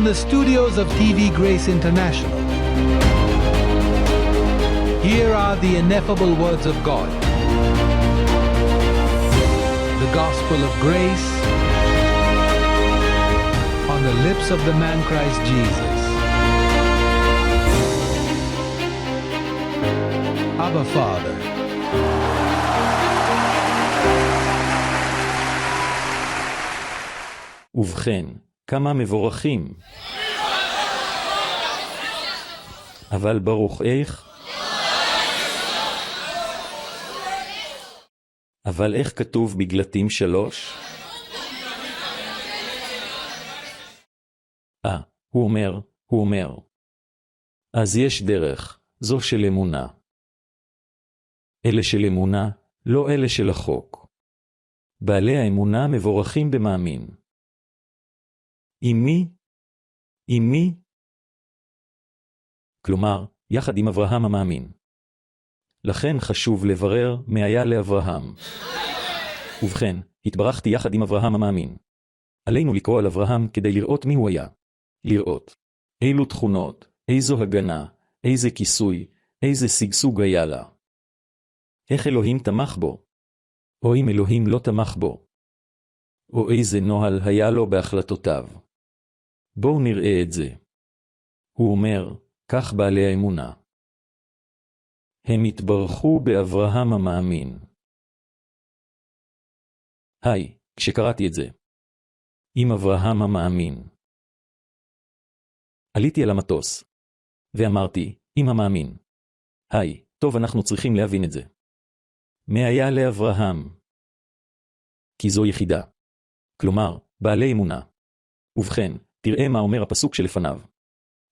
From the studios of TV Grace International, here are the ineffable words of God. The gospel of grace on the lips of the man Christ Jesus. Abba, Father. ובכן, כמה מבורכים. אבל ברוך איך? אבל איך כתוב בגלתים 3? הוא אומר. אז יש דרך, זו של אמונה. אלה של אמונה, לא אלה של החוק. בעלי האמונה מבורכים במאמין. עם מי? כלומר, יחד עם אברהם המאמין. לכן חשוב לברר מה היה לאברהם. ובכן, התברכתי יחד עם אברהם המאמין. עלינו לקרוא על אברהם כדי לראות מי הוא היה. לראות אילו תכונות, איזו הגנה, איזה כיסוי, איזה סגסוג היה לה. איך אלוהים תמך בו? או אם אלוהים לא תמך בו? או איזה נוהל היה לו בהחלטותיו? בואו נראה את זה. הוא אומר, כך בעלי האמונה. הם התברכו באברהם המאמין. כשקראתי את זה. עם אברהם המאמין. עליתי על המטוס. ואמרתי, עם המאמין. טוב, אנחנו צריכים להבין את זה. מה היה לאברהם? כי זו יחידה. כלומר, בעלי אמונה. ובכן, תראה מה אומר הפסוק שלפניו.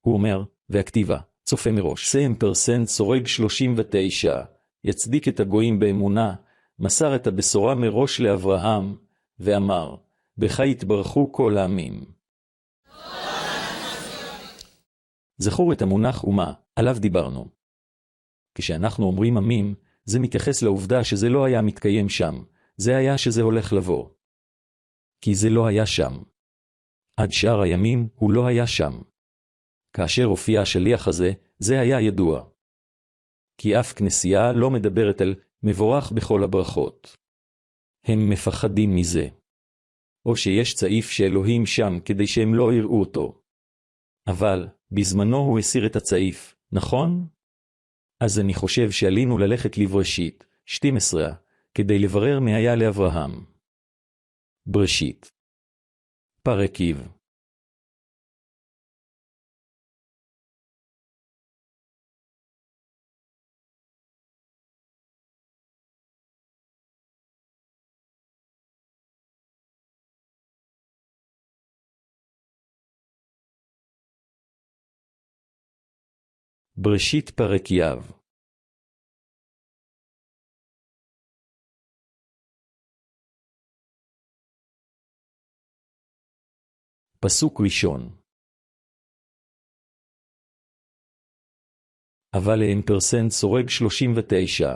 הוא אומר, והכתיבה, צופה מראש, %, סורג 39, יצדיק את הגויים באמונה, מסר את הבשורה מראש לאברהם, ואמר, בך יתברכו כל העמים. זכור את המונח אומה, עליו דיברנו. כשאנחנו אומרים עמים, זה מתייחס לעובדה שזה לא היה מתקיים שם, זה היה שזה הולך לבוא. כי זה לא היה שם. עד שאר הימים הוא לא היה שם. כאשר הופיע השליח הזה, זה היה ידוע. כי אף כנסייה לא מדברת על מבורך בכל הברכות. הם מפחדים מזה. או שיש צעיף שאלוהים שם כדי שהם לא יראו אותו. אבל בזמנו הוא הסיר את הצעיף, נכון? אז אני חושב שעלינו ללכת לבראשית, 12, כדי לברר מה היה לאברהם. בראשית. פרק י'. בראשית פרק י'. פסוק ראשון. אבל לאמפרסנט סורג 39,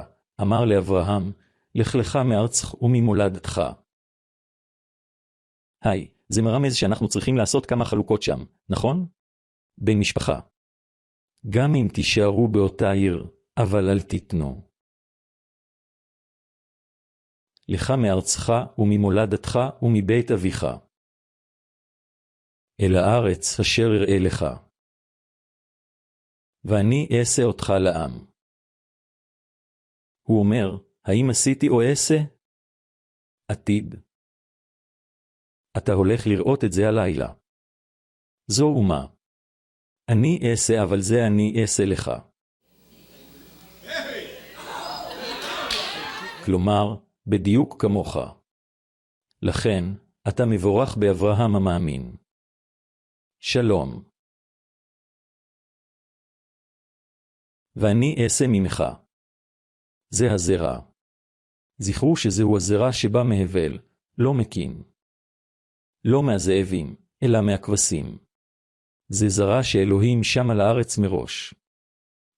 אמר לאברהם, לך לך מארצך וממולדתך. זה מרמז שאנחנו צריכים לעשות כמה חלוקות שם, נכון? בין משפחה. גם אם תישארו באותה עיר, אבל אל תיתנו. לך מארצך וממולדתך ומבית אביך. אל הארץ אשר אראה לך. ואני אעשה אותך לעם. הוא אומר, האם עשיתי או אעשה? עתיד. אתה הולך לראות את זה הלילה. זו אומה. אני אעשה, אבל זה אני אעשה לך. כלומר, בדיוק כמוך. לכן, אתה מבורך באברהם המאמין. שלום. ואני אעשה ממך. זה הזרע. זכרו שזהו הזרע שבא מהבל, לא מקין. לא מהזאבים, אלא מהכבשים. זה זרע שאלוהים שם על הארץ מראש.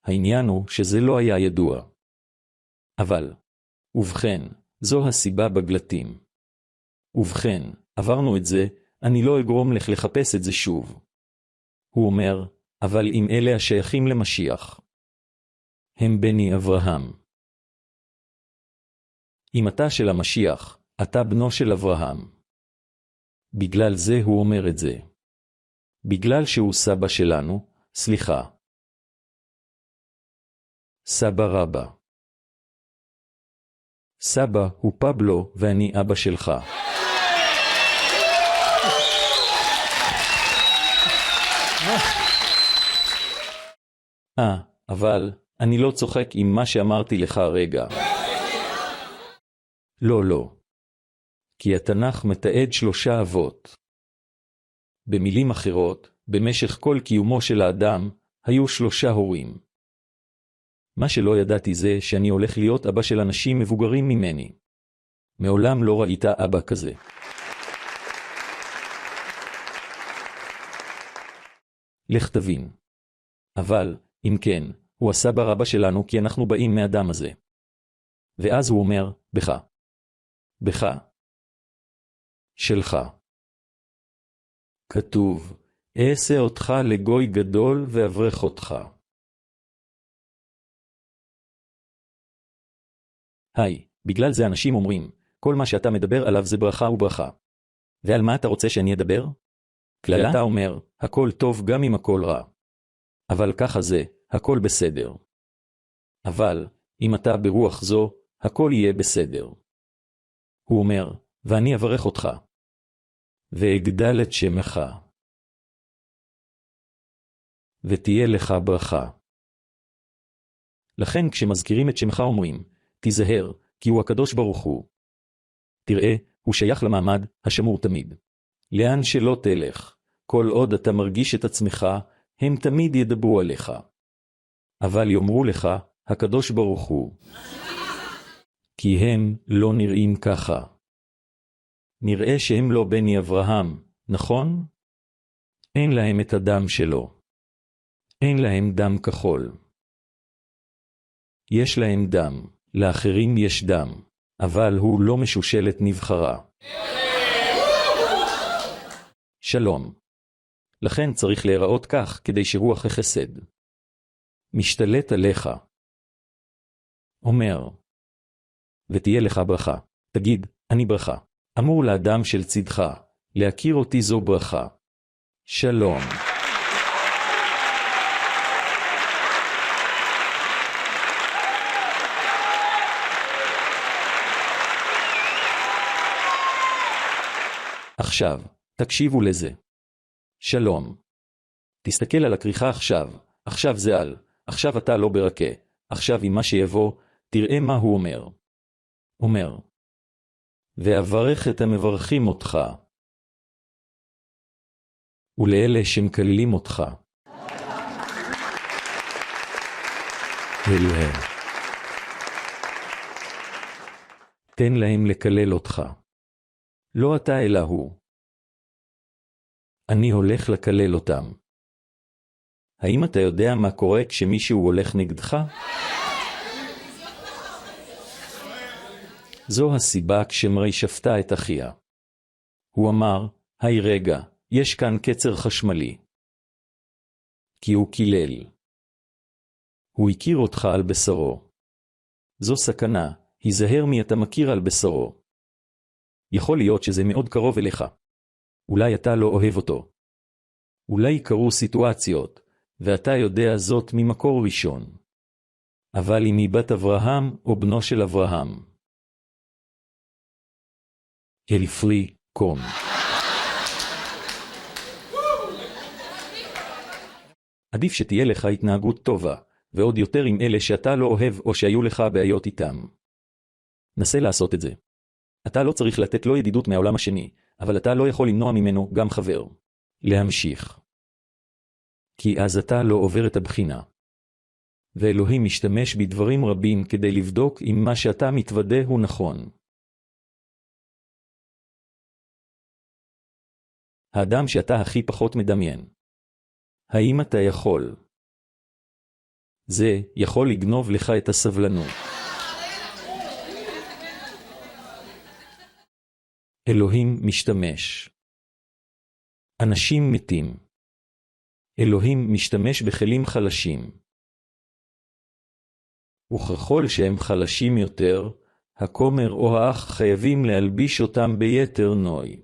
העניין הוא שזה לא היה ידוע. אבל, ובכן, זו הסיבה בגלתים. ובכן, עברנו את זה, אני לא אגרום לך לחפש את זה שוב. הוא אומר, אבל אם אלה השייכים למשיח, הם בני אברהם. אם אתה של המשיח, אתה בנו של אברהם. בגלל זה הוא אומר את זה. בגלל שהוא סבא שלנו, סליחה. סבא רבא. סבא הוא פבלו ואני אבא שלך. אבל אני לא צוחק עם מה שאמרתי לך רגע. לא. כי התנ"ך מתעד 3 אבות. במילים אחרות, במשך כל קיומו של האדם, היו 3 הורים. מה שלא ידעתי זה שאני הולך להיות אבא של אנשים מבוגרים ממני. מעולם לא ראית אבא כזה. לך תבין. אבל, אם כן, הוא הסבא רבא שלנו כי אנחנו באים מהדם הזה. ואז הוא אומר, בך. שלך. כתוב, אעשה אותך לגוי גדול ואברך אותך. בגלל זה אנשים אומרים, כל מה שאתה מדבר עליו זה ברכה וברכה. ועל מה אתה רוצה שאני אדבר? כללה? אתה אומר, הכל טוב גם אם הכל רע. אבל ככה זה, הכל בסדר. אבל, אם אתה ברוח זו, הכל יהיה בסדר. הוא אומר, ואני אברך אותך. ואגדל את שמך. ותהיה לך ברכה. לכן כשמזכירים את שמך אומרים, תיזהר, כי הוא הקדוש ברוך הוא. תראה, הוא שייך למעמד השמור תמיד. לאן שלא תלך, כל עוד אתה מרגיש את עצמך, הם תמיד ידברו עליך. אבל יאמרו לך, הקדוש ברוך הוא. כי הם לא נראים ככה. נראה שהם לא בני אברהם, נכון? אין להם את הדם שלו. אין להם דם כחול. יש להם דם, לאחרים יש דם, אבל הוא לא משושלת נבחרה. שלום. לכן צריך להיראות כך כדי שרוח החסד משתלט עליך. אומר, ותהיה לך ברכה. תגיד, אני ברכה. אמור לאדם של צדך, להכיר אותי זו ברכה. שלום. עכשיו, תקשיבו לזה. שלום. תסתכל על הכריכה עכשיו, עכשיו זה על, עכשיו אתה לא ברכה, עכשיו עם מה שיבוא, תראה מה הוא אומר. אומר, ואברך את המברכים אותך, ולאלה שמקללים אותך. אלוהים. תן להם לקלל אותך. לא אתה אלא הוא. אני הולך לקלל אותם. האם אתה יודע מה קורה כשמישהו הולך נגדך? זו הסיבה כשמרי שפטה את אחיה. הוא אמר, היי רגע, יש כאן קצר חשמלי. כי הוא קילל. הוא הכיר אותך על בשרו. זו סכנה, היזהר מי אתה מכיר על בשרו. יכול להיות שזה מאוד קרוב אליך. אולי אתה לא אוהב אותו. אולי קרו סיטואציות, ואתה יודע זאת ממקור ראשון. אבל אם היא בת אברהם או בנו של אברהם. אלפרי, קום. עדיף שתהיה לך התנהגות טובה, ועוד יותר עם אלה שאתה לא אוהב או שהיו לך בעיות איתם. נסה לעשות את זה. אתה לא צריך לתת לו ידידות מהעולם השני, אבל אתה לא יכול למנוע ממנו גם חבר. להמשיך. כי אז אתה לא עובר את הבחינה. ואלוהים משתמש בדברים רבים כדי לבדוק אם מה שאתה מתוודה הוא נכון. האדם שאתה הכי פחות מדמיין. האם אתה יכול? זה יכול לגנוב לך את הסבלנות. אלוהים משתמש. אנשים מתים. אלוהים משתמש בכלים חלשים. וככל שהם חלשים יותר, הכומר או האח חייבים להלביש אותם ביתר נוי.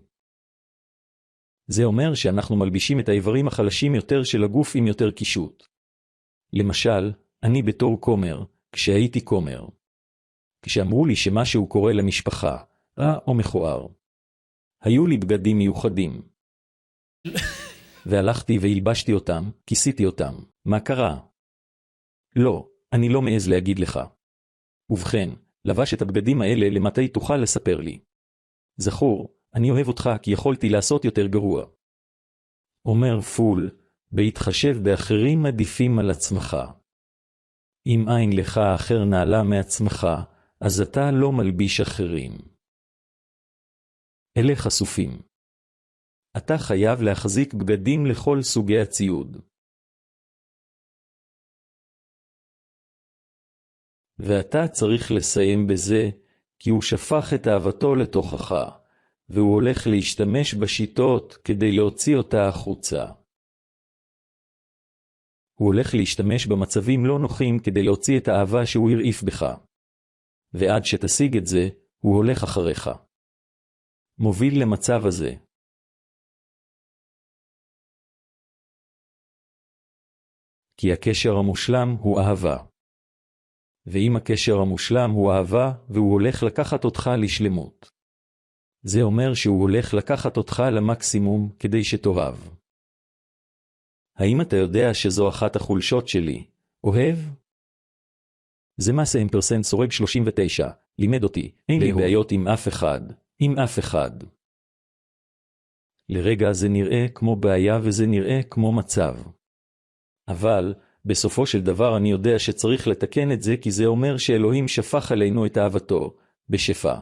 זה אומר שאנחנו מלבישים את האיברים החלשים יותר של הגוף עם יותר קישוט. למשל, אני בתור כומר, כשהייתי כומר. כשאמרו לי שמשהו קורה למשפחה, רע או מכוער. היו לי בגדים מיוחדים. והלכתי והלבשתי אותם, כיסיתי אותם. מה קרה? לא, אני לא מעז להגיד לך. ובכן, לבש את הבגדים האלה למתי תוכל לספר לי. זכור, אני אוהב אותך כי יכולתי לעשות יותר גרוע. אומר פול, בהתחשב באחרים עדיפים על עצמך. אם אין לך אחר נעלה מעצמך, אז אתה לא מלביש אחרים. אלה חשופים. אתה חייב להחזיק בגדים לכל סוגי הציוד. ואתה צריך לסיים בזה, כי הוא שפך את אהבתו לתוכך, והוא הולך להשתמש בשיטות כדי להוציא אותה החוצה. הוא הולך להשתמש במצבים לא נוחים כדי להוציא את האהבה שהוא הרעיף בך. ועד שתשיג את זה, הוא הולך אחריך. מוביל למצב הזה. כי הקשר המושלם הוא אהבה. ואם הקשר המושלם הוא אהבה, והוא הולך לקחת אותך לשלמות. זה אומר שהוא הולך לקחת אותך למקסימום כדי שתאהב. האם אתה יודע שזו אחת החולשות שלי? אוהב? זה מה אמפרסנט סורג 39, לימד אותי, אין לי בעיות עם אף אחד, עם אף אחד. לרגע זה נראה כמו בעיה וזה נראה כמו מצב. אבל, בסופו של דבר אני יודע שצריך לתקן את זה כי זה אומר שאלוהים שפך עלינו את אהבתו, בשפע.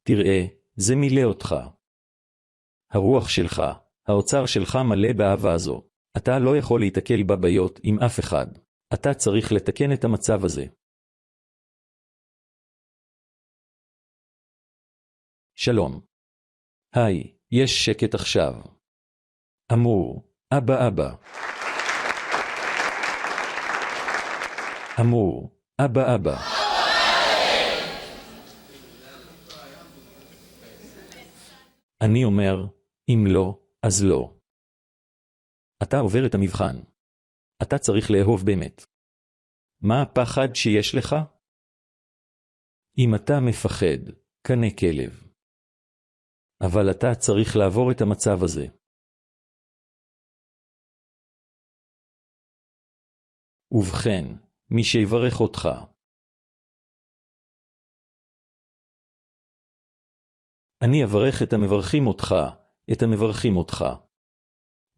תראה, זה מילא אותך. הרוח שלך, האוצר שלך מלא באהבה הזו. אתה לא יכול להתקל בבעיות עם אף אחד. אתה צריך לתקן את המצב הזה. שלום. היי, יש שקט עכשיו. אמור, אבא אבא. אמור, אבא אבא. אני אומר, אם לא, אז לא. אתה עובר את המבחן. אתה צריך לאהוב באמת. מה הפחד שיש לך? אם אתה מפחד, קנה כלב. אבל אתה צריך לעבור את המצב הזה. ובכן, מי שיברך אותך. אני אברך את המברכים אותך, את המברכים אותך.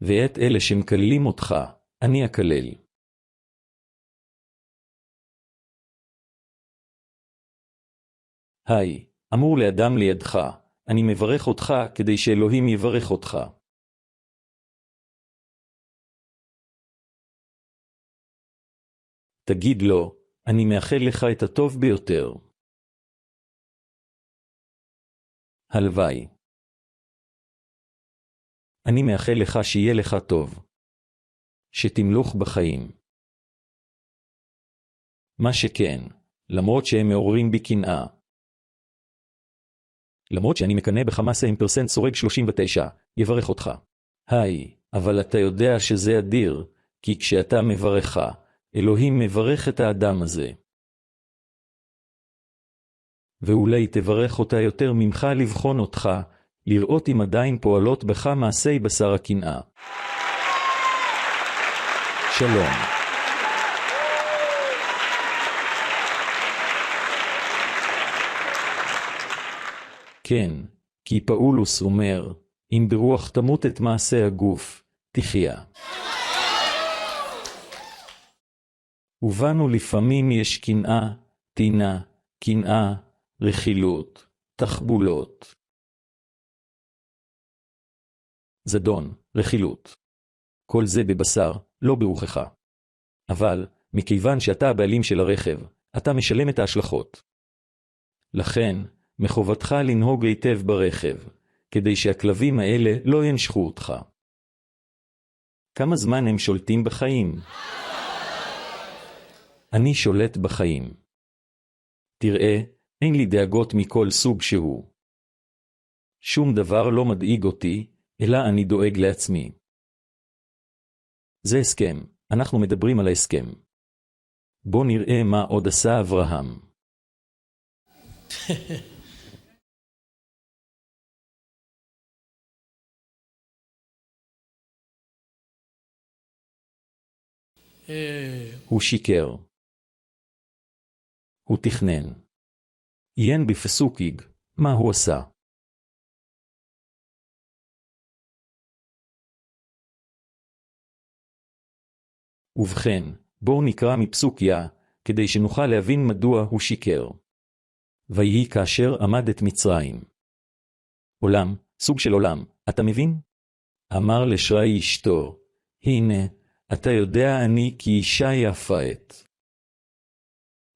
ואת אלה שמקללים אותך, אני אקלל. היי, אמור לאדם לידך, אני מברך אותך כדי שאלוהים יברך אותך. תגיד לו, אני מאחל לך את הטוב ביותר. הלוואי. אני מאחל לך שיהיה לך טוב. שתמלוך בחיים. מה שכן, למרות שהם מעוררים בי קנאה. למרות שאני מקנא בחמאס אמפרסנט סורג 39, יברך אותך. היי, אבל אתה יודע שזה אדיר, כי כשאתה מברך, אלוהים מברך את האדם הזה. ואולי תברך אותה יותר ממך לבחון אותך, לראות אם עדיין פועלות בך מעשי בשר הקנאה. שלום. כן, כי פאולוס אומר, אם ברוח תמות את מעשי הגוף, תחיה. ובנו לפעמים יש קנאה, טינה, קנאה, רכילות, תחבולות. זדון, רכילות. כל זה בבשר, לא ברוחך. אבל, מכיוון שאתה הבעלים של הרכב, אתה משלם את ההשלכות. לכן, מחובתך לנהוג היטב ברכב, כדי שהכלבים האלה לא ינשכו אותך. כמה זמן הם שולטים בחיים? אני שולט בחיים. תראה, אין לי דאגות מכל סוג שהוא. שום דבר לא מדאיג אותי, אלא אני דואג לעצמי. זה הסכם, אנחנו מדברים על ההסכם. בוא נראה מה עוד עשה אברהם. הוא שיקר. הוא תכנן. עיין בפסוק י' מה הוא עשה. ובכן, בואו נקרא מפסוק י' כדי שנוכל להבין מדוע הוא שיקר. ויהי כאשר עמד את מצרים. עולם, סוג של עולם, אתה מבין? אמר לשרי אשתו, הנה, אתה יודע אני כי אישה יפה את.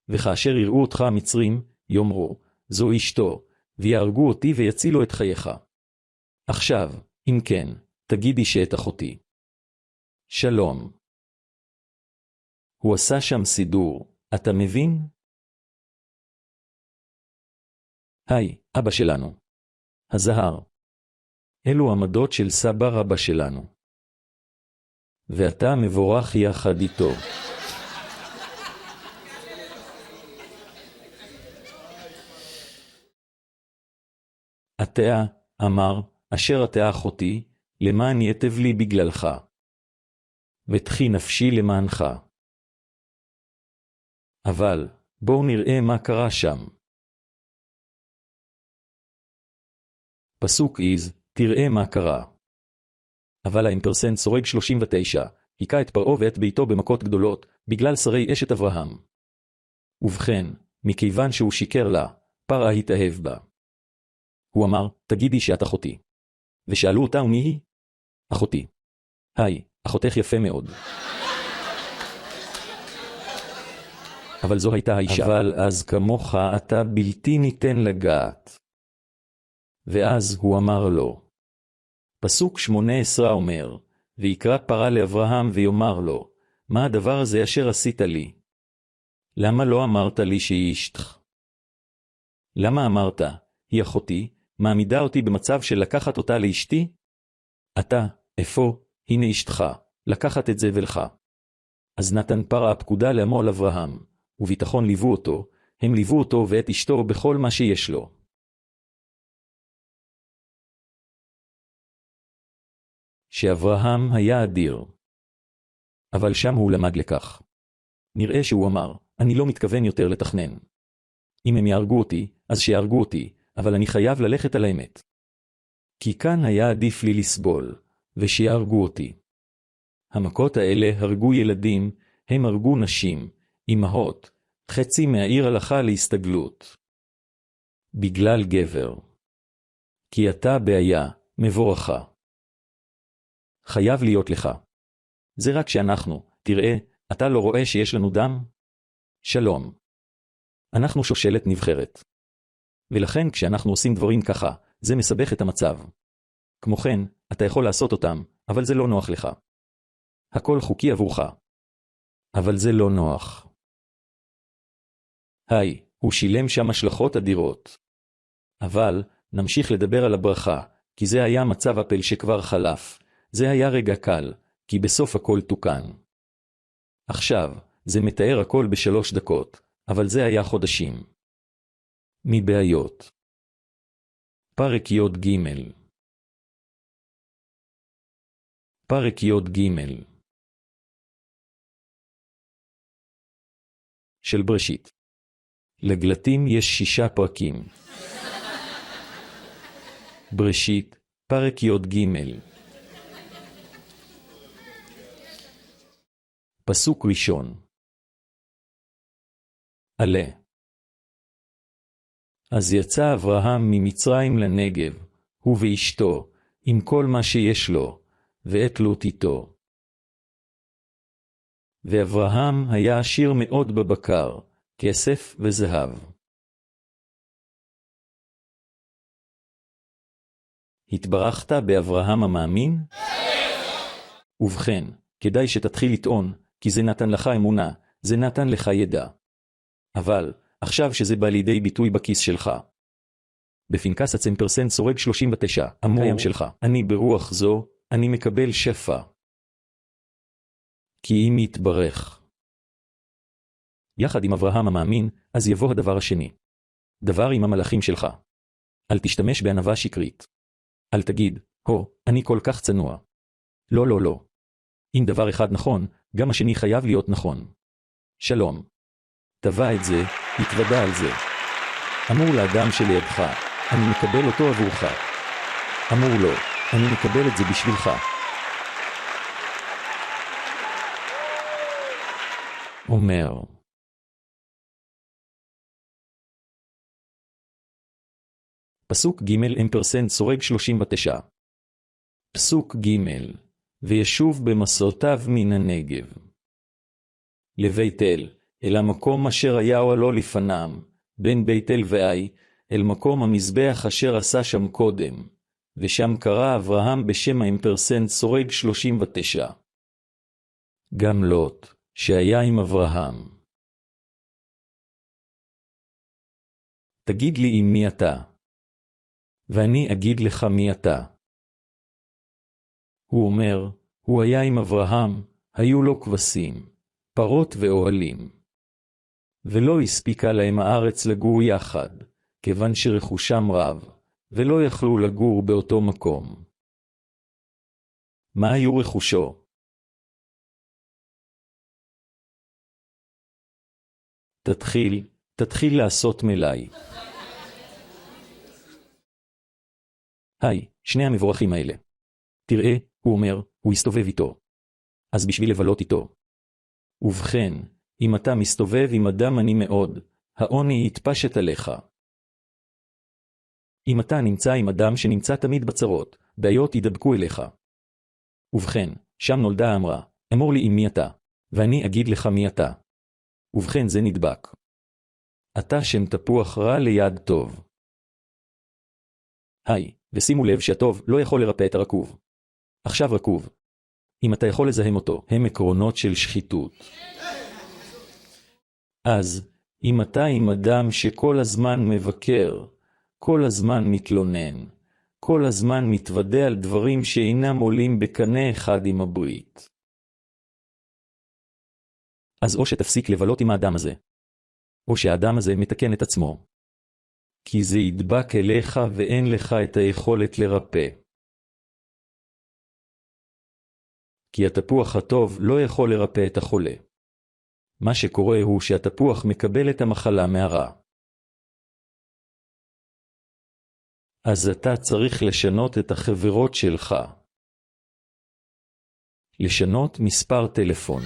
וכאשר יראו אותך המצרים, יאמרו, זו אשתו, ויהרגו אותי ויצילו את חייך. עכשיו, אם כן, תגידי שאת אחותי. שלום. הוא עשה שם סידור, אתה מבין? היי, אבא שלנו. הזהר. אלו עמדות של סבא רבא שלנו. ואתה מבורך יחד איתו. התאה, אמר, אשר התאה אחותי, למען יטב לי בגללך. ותחי נפשי למענך. אבל, בואו נראה מה קרה שם. פסוק איז, תראה מה קרה. אבל האמפרסנט שורד 39, היכה את פרעה ואת ביתו במכות גדולות, בגלל שרי אשת אברהם. ובכן, מכיוון שהוא שיקר לה, פרעה התאהב בה. הוא אמר, תגידי שאת אחותי. ושאלו אותה ומי היא? אחותי. היי, אחותך יפה מאוד. אבל זו הייתה האישה. אבל אז כמוך אתה בלתי ניתן לגעת. ואז הוא אמר לו. פסוק 18 אומר, ויקרא פרעה לאברהם ויאמר לו, מה הדבר הזה אשר עשית לי? למה לא אמרת לי שהיא אשתך? למה אמרת, היא אחותי, מעמידה אותי במצב של לקחת אותה לאשתי? אתה, איפה, הנה אשתך, לקחת את זה ולך. אז נתן פרעה פקודה לעמו על אברהם, וביטחון ליוו אותו, הם ליוו אותו ואת אשתו בכל מה שיש לו. שאברהם היה אדיר. אבל שם הוא למד לכך. נראה שהוא אמר, אני לא מתכוון יותר לתכנן. אם הם יהרגו אותי, אז שיהרגו אותי, אבל אני חייב ללכת על האמת. כי כאן היה עדיף לי לסבול, ושיהרגו אותי. המכות האלה הרגו ילדים, הם הרגו נשים, אמהות, חצי מהעיר הלכה להסתגלות. בגלל גבר. כי אתה בעיה, מבורכה. חייב להיות לך. זה רק שאנחנו, תראה, אתה לא רואה שיש לנו דם? שלום. אנחנו שושלת נבחרת. ולכן כשאנחנו עושים דברים ככה, זה מסבך את המצב. כמו כן, אתה יכול לעשות אותם, אבל זה לא נוח לך. הכל חוקי עבורך. אבל זה לא נוח. היי, הוא שילם שם השלכות אדירות. אבל, נמשיך לדבר על הברכה, כי זה היה מצב אפל שכבר חלף. זה היה רגע קל, כי בסוף הכל תוקן. עכשיו, זה מתאר הכל ב3 דקות, אבל זה היה חודשים. מבעיות. פרק י' ג' פרק י' ג' של בראשית. לגלתים יש 6 פרקים. בראשית, פרק י' ג' פסוק ראשון. עלה. אז יצא אברהם ממצרים לנגב, הוא ואשתו, עם כל מה שיש לו, ואת לוט איתו. ואברהם היה עשיר מאוד בבקר, כסף וזהב. התברכת באברהם המאמין? ובכן, כדאי שתתחיל לטעון, כי זה נתן לך אמונה, זה נתן לך ידע. אבל, עכשיו שזה בא לידי ביטוי בכיס שלך. בפנקס הצמפרסנט סורג 39, אמור שלך, אני ברוח זו, אני מקבל שפע. כי אם יתברך. יחד עם אברהם המאמין, אז יבוא הדבר השני. דבר עם המלאכים שלך. אל תשתמש בענווה שקרית. אל תגיד, אני כל כך צנוע. לא, לא, לא. אם דבר אחד נכון, גם השני חייב להיות נכון. שלום. תבע את זה, התוודע על זה. אמור לאדם שלידך, אני מקבל אותו עבורך. אמור לו, אני מקבל את זה בשבילך. אומר. פסוק ג' אמפרסנט סורג 39. פסוק ג' וישוב במסעותיו מן הנגב. לבית אל המקום אשר היה אוהלו לפניו, בין בית אל ואי, אל מקום המזבח אשר עשה שם קודם, ושם קרא אברהם בשם האמפרסנט סורג 39. גם לוט, שהיה עם אברהם. תגיד לי עם מי אתה, ואני אגיד לך מי אתה. הוא אומר, הוא היה עם אברהם, היו לו כבשים, פרות ואוהלים. ולא הספיקה להם הארץ לגור יחד, כיוון שרכושם רב, ולא יכלו לגור באותו מקום. מה היו רכושו? תתחיל לעשות מלאי. היי, שני המבורכים האלה. תראה, הוא אומר, הוא הסתובב איתו. אז בשביל לבלות איתו. ובכן, אם אתה מסתובב עם אדם עני מאוד, העוני יתפשט עליך. אם אתה נמצא עם אדם שנמצא תמיד בצרות, בעיות ידבקו אליך. ובכן, שם נולדה אמרה, אמור לי עם מי אתה, ואני אגיד לך מי אתה. ובכן זה נדבק. אתה שם תפוח רע ליד טוב. היי, ושימו לב שהטוב לא יכול לרפא את הרקוב. עכשיו רקוב. אם אתה יכול לזהם אותו, הם עקרונות של שחיתות. אז, אם אתה עם אדם שכל הזמן מבקר, כל הזמן מתלונן, כל הזמן מתוודע על דברים שאינם עולים בקנה אחד עם הברית. אז או שתפסיק לבלות עם האדם הזה, או שהאדם הזה מתקן את עצמו. כי זה ידבק אליך ואין לך את היכולת לרפא. כי התפוח הטוב לא יכול לרפא את החולה. מה שקורה הוא שהתפוח מקבל את המחלה מהרע. אז אתה צריך לשנות את החברות שלך. לשנות מספר טלפון.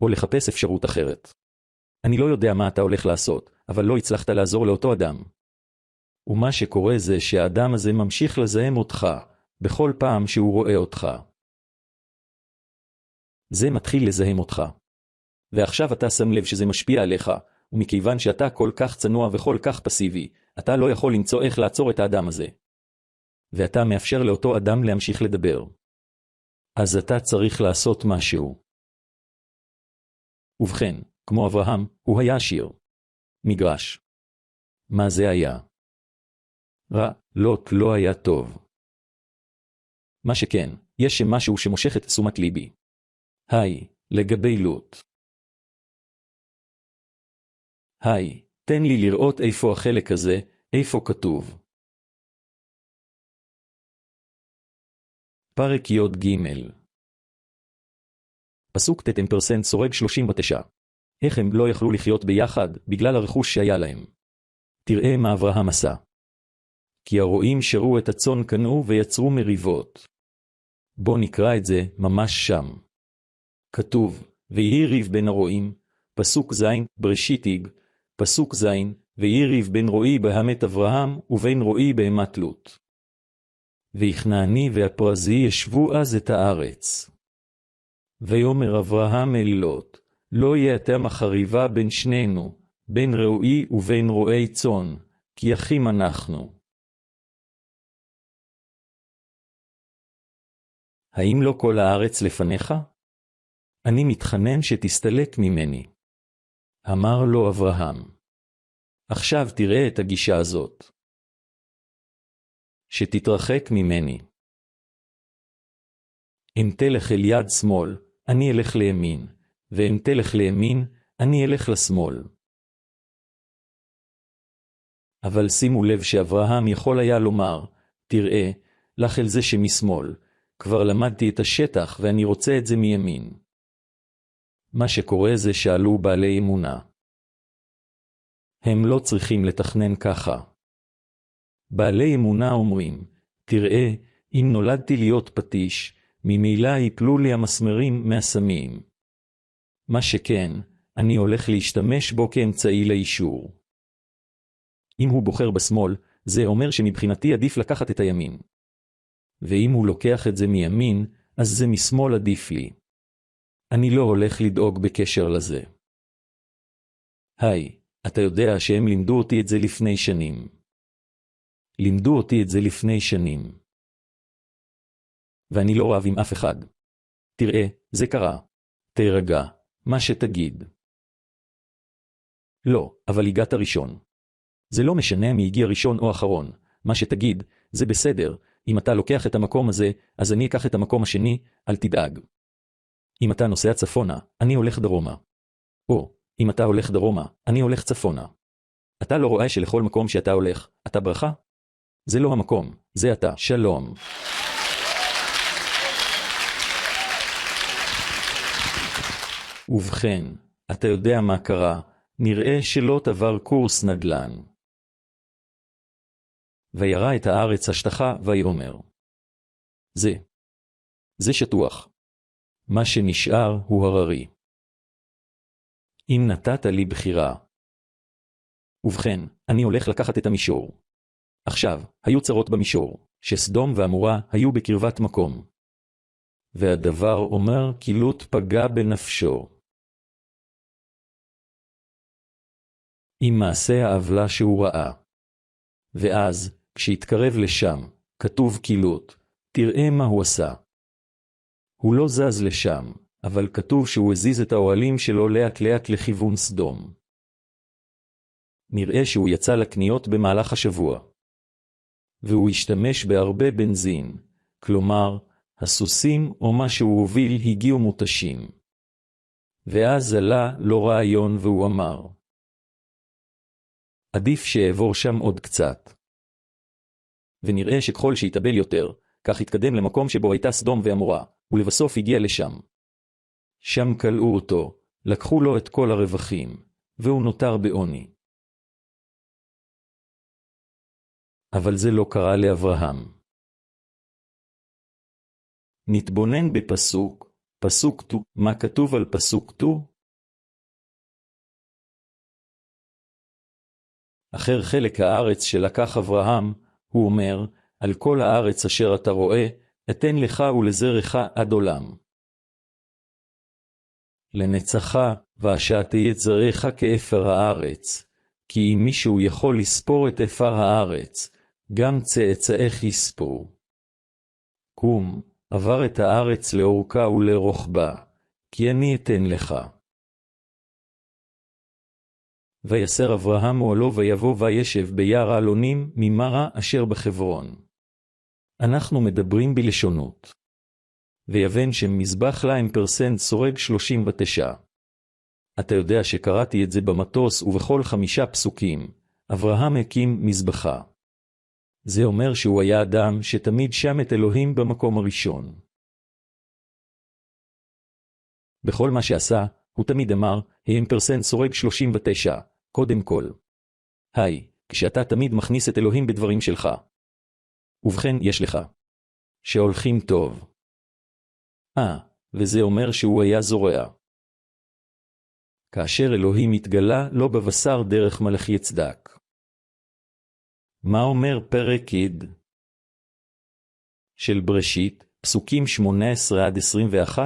או לחפש אפשרות אחרת. אני לא יודע מה אתה הולך לעשות, אבל לא הצלחת לעזור לאותו אדם. ומה שקורה זה שהאדם הזה ממשיך לזהם אותך, בכל פעם שהוא רואה אותך. זה מתחיל לזהם אותך. ועכשיו אתה שם לב שזה משפיע עליך, ומכיוון שאתה כל כך צנוע וכל כך פסיבי, אתה לא יכול למצוא איך לעצור את האדם הזה. ואתה מאפשר לאותו אדם להמשיך לדבר. אז אתה צריך לעשות משהו. ובכן, כמו אברהם, הוא היה עשיר. מגרש. מה זה היה? רע, לוט לא היה טוב. מה שכן, יש משהו שמושך את תשומת ליבי. היי, לגבי לוט. היי, תן לי לראות איפה החלק הזה, איפה כתוב. פרק י' פסוק ט' סורג 39. איך הם לא יכלו לחיות ביחד בגלל הרכוש שהיה להם. תראה מה אברהם עשה. כי הרועים שרו את הצאן קנו ויצרו מריבות. בוא נקרא את זה ממש שם. כתוב, ויהי ריב בין הרועים, פסוק ז' בראשיתיג, פסוק ז', ויהי ריב בין רועי בהמת אברהם ובין רועי בהמת לוט. ויכנעני והפרזי ישבו אז את הארץ. ויאמר אברהם אל לוט, לא יהיה אתה מחריבה בין שנינו, בין רועי ובין רועי צאן, כי אחים אנחנו. האם לא כל הארץ לפניך? אני מתחנן שתסתלק ממני. אמר לו אברהם. עכשיו תראה את הגישה הזאת. שתתרחק ממני. אם תלך אל יד שמאל, אני אלך לימין, ואם תלך לימין, אני אלך לשמאל. אבל שימו לב שאברהם יכול היה לומר, תראה, לך אל זה שמשמאל, כבר למדתי את השטח ואני רוצה את זה מימין. מה שקורה זה שאלו בעלי אמונה. הם לא צריכים לתכנן ככה. בעלי אמונה אומרים, תראה, אם נולדתי להיות פטיש, ממילא ייפלו לי המסמרים מהסמים. מה שכן, אני הולך להשתמש בו כאמצעי לאישור. אם הוא בוחר בשמאל, זה אומר שמבחינתי עדיף לקחת את הימין. ואם הוא לוקח את זה מימין, אז זה משמאל עדיף לי. אני לא הולך לדאוג בקשר לזה. היי, אתה יודע שהם לימדו אותי את זה לפני שנים. לימדו אותי את זה לפני שנים. ואני לא רב עם אף אחד. תראה, זה קרה. תרגע, מה שתגיד. לא, אבל הגעת ראשון. זה לא משנה מי הגיע ראשון או אחרון. מה שתגיד, זה בסדר. אם אתה לוקח את המקום הזה, אז אני אקח את המקום השני, אל תדאג. אם אתה נוסע צפונה, אני הולך דרומה. או, אם אתה הולך דרומה, אני הולך צפונה. אתה לא רואה שלכל מקום שאתה הולך, אתה ברכה? זה לא המקום, זה אתה. שלום. ובכן, אתה יודע מה קרה, נראה שלא תבר קורס נדל"ן. וירא את הארץ השטחה ויאמר. זה שטוח. מה שנשאר הוא הררי. אם נתת לי בחירה. ובכן, אני הולך לקחת את המישור. עכשיו, היו צרות במישור, שסדום ועמורה היו בקרבת מקום. והדבר אומר כי לוט פגע בנפשו. עם מעשה העוולה שהוא ראה. ואז, כשהתקרב לשם, כתוב כי לוט, תראה מה הוא עשה. הוא לא זז לשם, אבל כתוב שהוא הזיז את האוהלים שלו לאט לאט לכיוון סדום. נראה שהוא יצא לקניות במהלך השבוע. והוא השתמש בהרבה בנזין, כלומר, הסוסים או מה שהוא הוביל הגיעו מותשים. ואז עלה לו רעיון והוא אמר, עדיף שאעבור שם עוד קצת. ונראה שככל שהתאבל יותר, כך התקדם למקום שבו הייתה סדום ועמורה, ולבסוף הגיע לשם. שם קלעו אותו, לקחו לו את כל הרווחים, והוא נותר בעוני. אבל זה לא קרה לאברהם. נתבונן בפסוק, פסוק תו, מה כתוב על פסוק תו? אחר חלק הארץ שלקח אברהם, הוא אומר, על כל הארץ אשר אתה רואה, אתן לך ולזרעך עד עולם. לנצחה, והשעתי את זרעך כאפר הארץ, כי אם מישהו יכול לספור את אפר הארץ, גם צאצאיך יספור. קום, עבר את הארץ לאורכה ולרוחבה, כי אני אתן לך. ויסר אברהם אוהלו ויבוא וישב ביער אלונים ממרה אשר בחברון. אנחנו מדברים בלשונות. ויבן שם מזבח להם פרסנט סורג 39. אתה יודע שקראתי את זה במטוס ובכל 5 פסוקים, אברהם הקים מזבחה. זה אומר שהוא היה אדם שתמיד שם את אלוהים במקום הראשון. בכל מה שעשה, הוא תמיד אמר, הם פרסנט סורג 39, קודם כל. היי, כשאתה תמיד מכניס את אלוהים בדברים שלך. ובכן יש לך. שהולכים טוב. וזה אומר שהוא היה זורע. כאשר אלוהים התגלה לא בבשר דרך מלאכי צדק. מה אומר פרק י' של בראשית, פסוקים 18-21?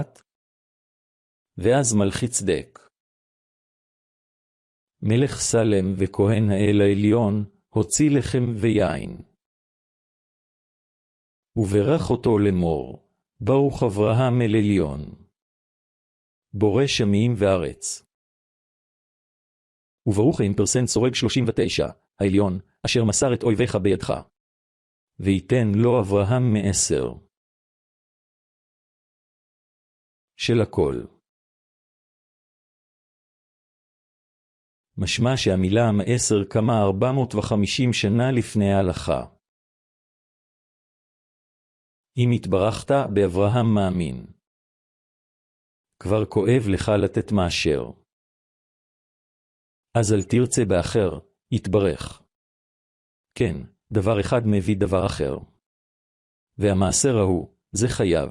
ואז מלכי צדק. מלך סלם וכהן האל העליון הוציא לחם ויין. וברך אותו לאמור, ברוך אברהם אל עליון, בורא שמיים וארץ. וברוך האמפרסנט סורג 39, העליון, אשר מסר את אויביך בידך. ויתן לו אברהם מ10 של הכל. משמע שהמילה מ10 קמה 450 שנה לפני ההלכה. אם התברכת באברהם מאמין, כבר כואב לך לתת מאשר. אז אל תרצה באחר, יתברך. כן, דבר אחד מביא דבר אחר. והמעשר ההוא, זה חייב.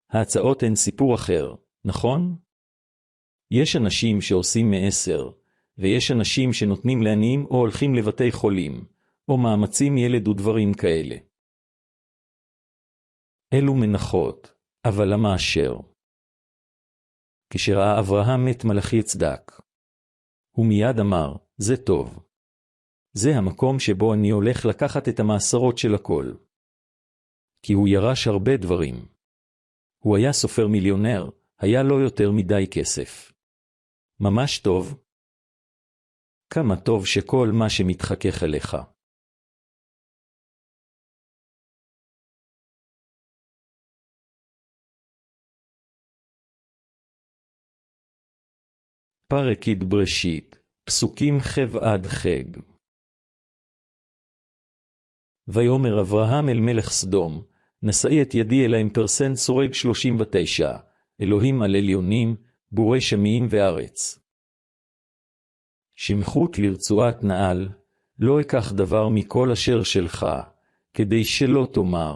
ההצעות הן סיפור אחר, נכון? יש אנשים שעושים מ10, ויש אנשים שנותנים לעניים או הולכים לבתי חולים, או מאמצים ילד ודברים כאלה. אלו מנחות, אבל המאשר. כשראה אברהם את מלאכי צדק, הוא מיד אמר, זה טוב. זה המקום שבו אני הולך לקחת את המעשרות של הכל. כי הוא ירש הרבה דברים. הוא היה סופר מיליונר, היה לו יותר מדי כסף. ממש טוב. כמה טוב שכל מה שמתחכך אליך. פרק בראשית, פסוקים ח' עד ח'. ויאמר אברהם אל מלך סדום, נשאי את ידי אל האמפרסנט סורג 39, אלוהים על עליונים, בורא שמיים וארץ. שמחות לרצועת נעל, לא אקח דבר מכל אשר שלך, כדי שלא תאמר,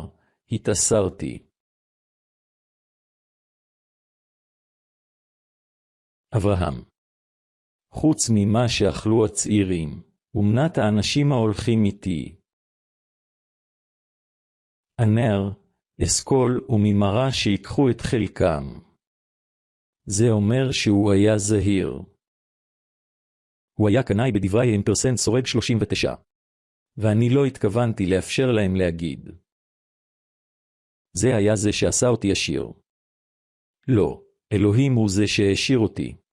התאסרתי. אברהם, חוץ ממה שאכלו הצעירים, ומנת האנשים ההולכים איתי. ענר, אסכול וממרה שיקחו את חלקם. זה אומר שהוא היה זהיר. הוא היה קנאי בדברי האמפרסנט סורג 39. ואני לא התכוונתי לאפשר להם להגיד. זה היה זה שעשה אותי עשיר. לא, אלוהים הוא זה שהעשיר אותי.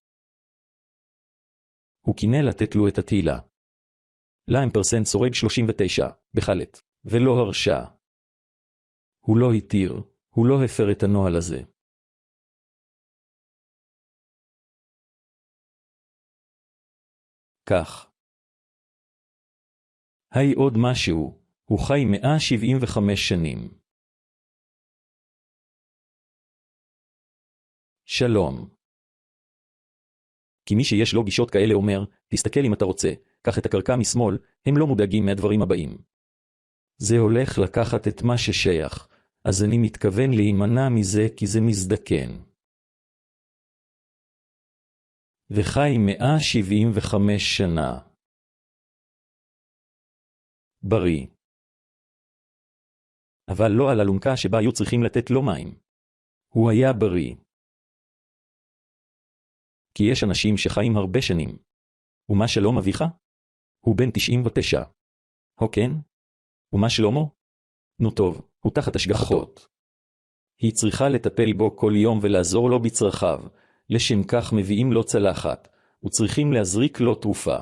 הוא קינא לתת לו את התהילה. לאמפרסנט סורג 39, בחלט, ולא הרשה. הוא לא התיר, הוא לא הפר את הנוהל הזה. כך. היי עוד משהו, הוא חי 175 שנים. שלום. כי מי שיש לו גישות כאלה אומר, תסתכל אם אתה רוצה, קח את הקרקע משמאל, הם לא מודאגים מהדברים הבאים. זה הולך לקחת את מה ששייך, אז אני מתכוון להימנע מזה כי זה מזדקן. וחי 175 שנה. בריא. אבל לא על אלונקה שבה היו צריכים לתת לו מים. הוא היה בריא. כי יש אנשים שחיים הרבה שנים. ומה שלום אביך? הוא בן 99. הו כן? ומה שלמה? נו טוב, הוא תחת השגחות. היא צריכה לטפל בו כל יום ולעזור לו בצרכיו, לשם כך מביאים לו צלחת, וצריכים להזריק לו תרופה.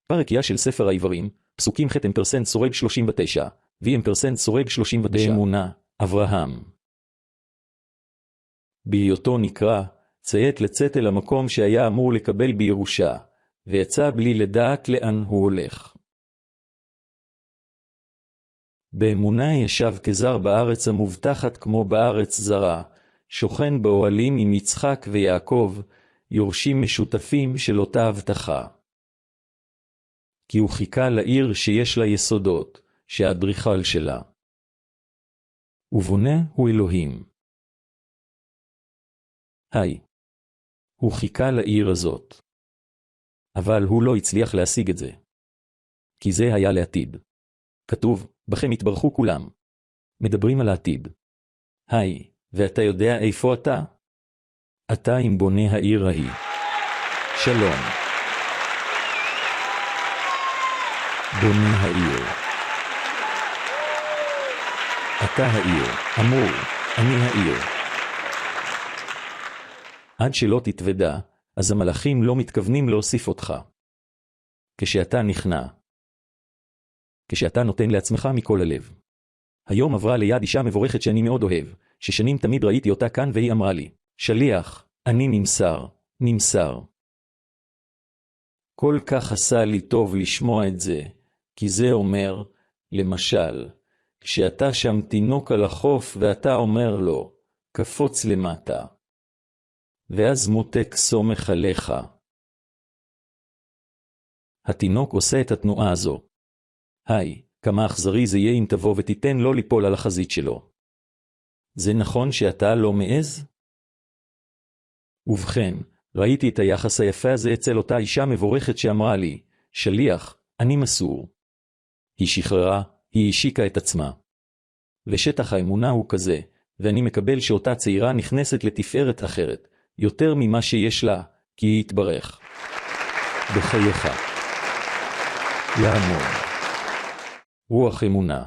פרקיה של ספר העברים, פסוקים ח' אמפרסנט סורג 39, ואמפרסנט סורג 39. באמונה, אברהם. בהיותו נקרא, ציית לצאת אל המקום שהיה אמור לקבל בירושה, ויצא בלי לדעת לאן הוא הולך. באמונה ישב כזר בארץ המובטחת כמו בארץ זרה, שוכן באוהלים עם יצחק ויעקב, יורשים משותפים של אותה הבטחה. כי הוא חיכה לעיר שיש לה יסודות, שהאדריכל שלה. ובונה הוא אלוהים. היי. הוא חיכה לעיר הזאת. אבל הוא לא הצליח להשיג את זה. כי זה היה לעתיד. כתוב, בכם התברכו כולם. מדברים על העתיד. היי, ואתה יודע איפה אתה? אתה עם בונה העיר ההיא. שלום. בונה העיר. אתה העיר, אמור, אני העיר. עד שלא תתוודע, אז המלאכים לא מתכוונים להוסיף אותך. כשאתה נכנע. כשאתה נותן לעצמך מכל הלב. היום עברה ליד אישה מבורכת שאני מאוד אוהב, ששנים תמיד ראיתי אותה כאן והיא אמרה לי, שליח, אני נמסר. כל כך עשה לי טוב לשמוע את זה, כי זה אומר, למשל, כשאתה שם תינוק על החוף ואתה אומר לו, קפוץ למטה. ואז מותק סומך עליך. התינוק עושה את התנועה הזו. היי, כמה אכזרי זה יהיה אם תבוא ותיתן לו ליפול על החזית שלו. זה נכון שאתה לא מעז? ובכן, ראיתי את היחס היפה הזה אצל אותה אישה מבורכת שאמרה לי, שליח, אני מסור. היא שחררה, היא השיקה את עצמה. ושטח האמונה הוא כזה, ואני מקבל שאותה צעירה נכנסת לתפארת אחרת, יותר ממה שיש לה, כי היא יתברך. בחייך. יעמוד. רוח אמונה.